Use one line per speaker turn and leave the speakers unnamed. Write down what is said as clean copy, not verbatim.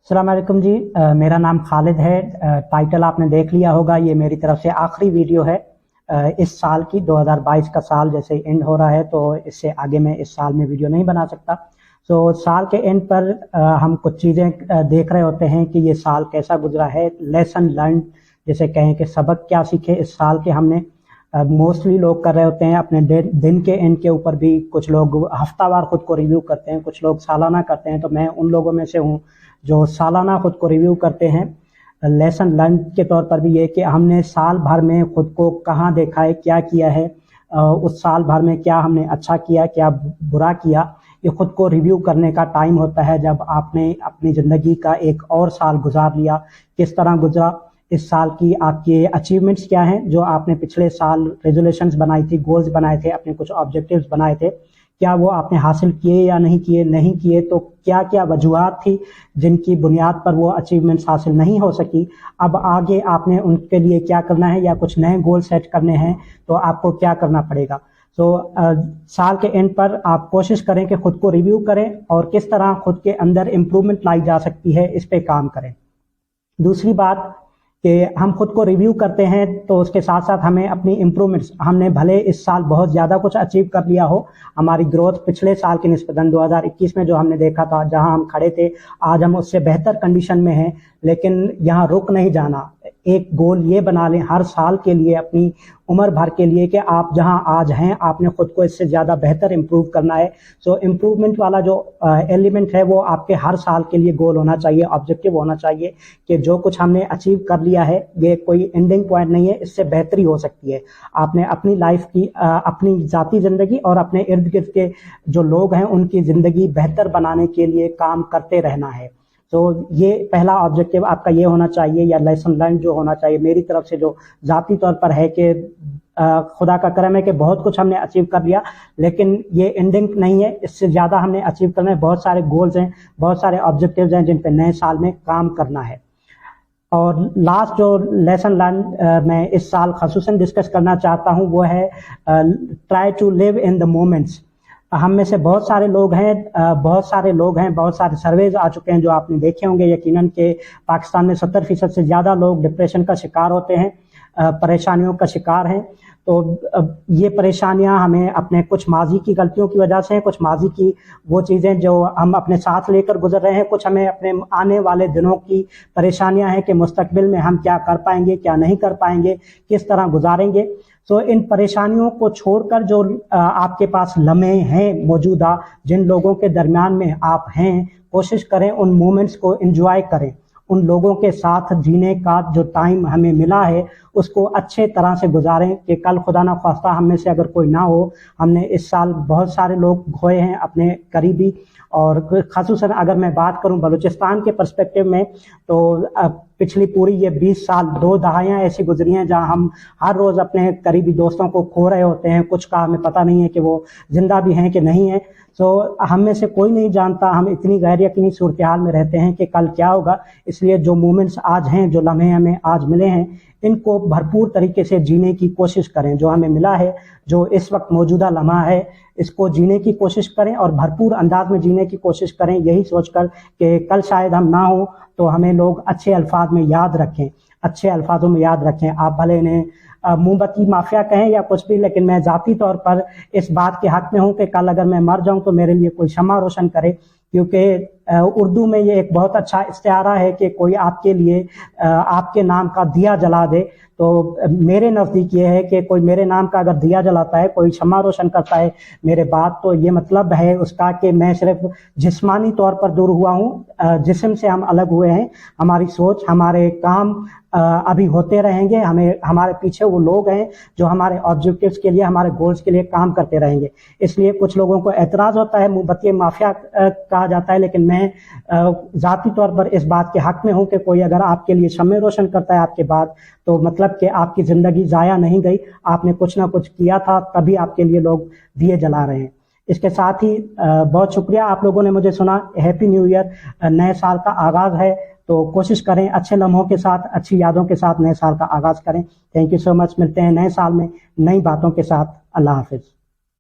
अस्सलाम वालेकुम जी। मेरा नाम खालिद है। टाइटल आपने देख लिया होगा। ये मेरी तरफ से आखिरी वीडियो है इस साल की। 2022 का साल जैसे एंड हो रहा है तो इससे आगे मैं इस साल में वीडियो नहीं बना सकता। साल के एंड पर हम कुछ चीज़ें देख रहे होते हैं कि ये साल कैसा गुजरा है, लेसन लर्न जैसे कहें कि सबक क्या सीखे इस साल के हमने। मोस्टली लोग कर रहे होते हैं अपने दिन के एंड के ऊपर भी। कुछ लोग हफ्तावार खुद को रिव्यू करते हैं, कुछ लोग सालाना करते हैं। तो मैं उन लोगों में से हूँ जो सालाना खुद को रिव्यू करते हैं। लेसन लर्न के तौर पर भी ये कि हमने साल भर में खुद को कहाँ देखा है, क्या किया है, उस साल भर में क्या हमने अच्छा किया, क्या बुरा किया। ये खुद को रिव्यू करने का टाइम होता है जब आपने अपनी ज़िंदगी का एक और साल गुजार लिया, किस तरह गुजरा, इस साल की आपके अचीवमेंट्स क्या हैं, जो आपने पिछले साल रेजोल्यूशंस बनाई थी, गोल्स बनाए थे, अपने कुछ ऑब्जेक्टिव्स बनाए थे, क्या वो आपने हासिल किए या नहीं किए। नहीं किए तो क्या क्या वजूहात थी जिनकी बुनियाद पर वो अचीवमेंट्स हासिल नहीं हो सकी। अब आगे आपने उनके लिए क्या करना है या कुछ नए गोल सेट करने हैं तो आपको क्या करना पड़ेगा। साल के एंड पर आप कोशिश करें कि खुद को रिव्यू करें और किस तरह खुद के अंदर इम्प्रूवमेंट लाई जा सकती है, इस पे काम करें। दूसरी बात कि हम खुद को रिव्यू करते हैं तो उसके साथ साथ हमें अपनी इम्प्रूवमेंट्स, हमने भले इस साल बहुत ज़्यादा कुछ अचीव कर लिया हो, हमारी ग्रोथ पिछले साल के निस्बतन 2021 में जो हमने देखा था, जहां हम खड़े थे, आज हम उससे बेहतर कंडीशन में हैं। लेकिन यहाँ रुक नहीं जाना। एक गोल ये बना लें हर साल के लिए, अपनी उम्र भर के लिए, कि आप जहां आज हैं आपने खुद को इससे ज़्यादा बेहतर इम्प्रूव करना है। इम्प्रूवमेंट वाला जो एलिमेंट है वो आपके हर साल के लिए गोल होना चाहिए, ऑब्जेक्टिव होना चाहिए कि जो कुछ हमने अचीव कर लिया है ये कोई एंडिंग पॉइंट नहीं है, इससे बेहतरी हो सकती है। आपने अपनी लाइफ की, अपनी ज़ाती ज़िंदगी और अपने इर्द गिर्द के जो लोग हैं उनकी ज़िंदगी बेहतर बनाने के लिए काम करते रहना है। ये पहला ऑब्जेक्टिव आपका ये होना चाहिए, या लेसन लर्न जो होना चाहिए मेरी तरफ से, जो ज़ाती तौर पर है कि खुदा का करम है कि बहुत कुछ हमने अचीव कर लिया, लेकिन ये एंडिंग नहीं है, इससे ज़्यादा हमने अचीव करना है। बहुत सारे गोल्स हैं, बहुत सारे ऑब्जेक्टिव्स हैं जिन पे नए साल में काम करना है। और लास्ट जो लेसन लर्न मैं इस साल खसूसन डिस्कस करना चाहता हूँ वो है try to live in the moments. हम में से बहुत सारे लोग हैं, बहुत सारे सर्वेज आ चुके हैं जो आपने देखे होंगे यकीनन, के पाकिस्तान में 70% से ज़्यादा लोग डिप्रेशन का शिकार होते हैं, परेशानियों का शिकार हैं। तो ये परेशानियां हमें अपने कुछ माजी की गलतियों की वजह से हैं, कुछ माजी की वो चीज़ें जो हम अपने साथ लेकर गुजर रहे हैं, कुछ हमें अपने आने वाले दिनों की परेशानियां हैं कि मुस्तकबिल में हम क्या कर पाएंगे, क्या नहीं कर पाएंगे, किस तरह गुजारेंगे। इन परेशानियों को छोड़कर जो आपके पास लम्हे हैं मौजूदा, जिन लोगों के दरमियान में आप हैं, कोशिश करें उन मोमेंट्स को एंजॉय करें। उन लोगों के साथ जीने का जो टाइम हमें मिला है उसको अच्छे तरह से गुजारें कि कल खुदा ना ख्वास्ता हम में से अगर कोई ना हो। हमने इस साल बहुत सारे लोग खोए हैं अपने करीबी, और खासूसन अगर मैं बात करूं बलूचिस्तान के पर्सपेक्टिव में तो पिछली पूरी ये 20 साल, 2 दहाइयाँ ऐसी गुजरी हैं जहां हम हर रोज़ अपने करीबी दोस्तों को खो रहे होते हैं। कुछ का हमें पता नहीं है कि वो जिंदा भी हैं कि नहीं है। हम में से कोई नहीं जानता, हम इतनी गैर यकीनी सूरत हाल में रहते हैं कि कल क्या होगा। इसलिए जो मोमेंट्स आज हैं, जो लम्हे हमें आज मिले हैं, इनको भरपूर तरीके से जीने की कोशिश करें। जो हमें मिला है, जो इस वक्त मौजूदा लम्हा है, इसको जीने की कोशिश करें और भरपूर अंदाज में जीने की कोशिश करें, यही सोचकर कि कल शायद हम ना हो तो हमें लोग अच्छे अल्फाज में याद रखें, अच्छे अल्फाजों में याद रखें। आप भले इन्हें मोमबत्ती माफिया कहें या कुछ भी, लेकिन मैं ज़ाती तौर पर इस बात के हक में हूँ कि कल अगर मैं मर जाऊँ तो मेरे लिए कोई शम्मा रोशन करे। क्योंकि उर्दू में ये एक बहुत अच्छा इस्तिआरा है कि कोई आपके लिए आपके नाम का दिया जला दे। तो मेरे नज़दीक ये है कि कोई मेरे नाम का अगर दिया जलाता है, कोई शम्मा रोशन करता है मेरे बाद, तो ये मतलब है उसका कि मैं सिर्फ जिस्मानी तौर पर दूर हुआ हूँ, जिस्म से हम अलग हुए हैं। हमारी सोच, हमारे काम अभी होते रहेंगे। हमारे पीछे वो लोग हैं जो हमारे ऑब्जेक्टिव्स के लिए, हमारे गोल्स के लिए काम करते रहेंगे। इसलिए कुछ लोगों को एतराज़ होता है, मोमबत्ती माफिया कहा जाता है, लेकिन मैं ज़ाती तौर पर इस बात के हक में हूँ कि कोई अगर आपके लिए शम्मे रोशन करता है आपके बाद, तो मतलब कि आपकी ज़िंदगी ज़ाया नहीं गई, आपने कुछ ना कुछ किया था, तभी आपके लिए लोग दिए जला रहे हैं। इसके साथ ही बहुत शुक्रिया आप लोगों ने मुझे सुना। Happy new year. नए साल का आगाज़ है तो कोशिश करें अच्छे लम्हों के साथ, अच्छी यादों के साथ नए साल का आगाज़ करें। Thank you so much. मिलते हैं नए साल में नई बातों के साथ। अल्लाह हाफिज़।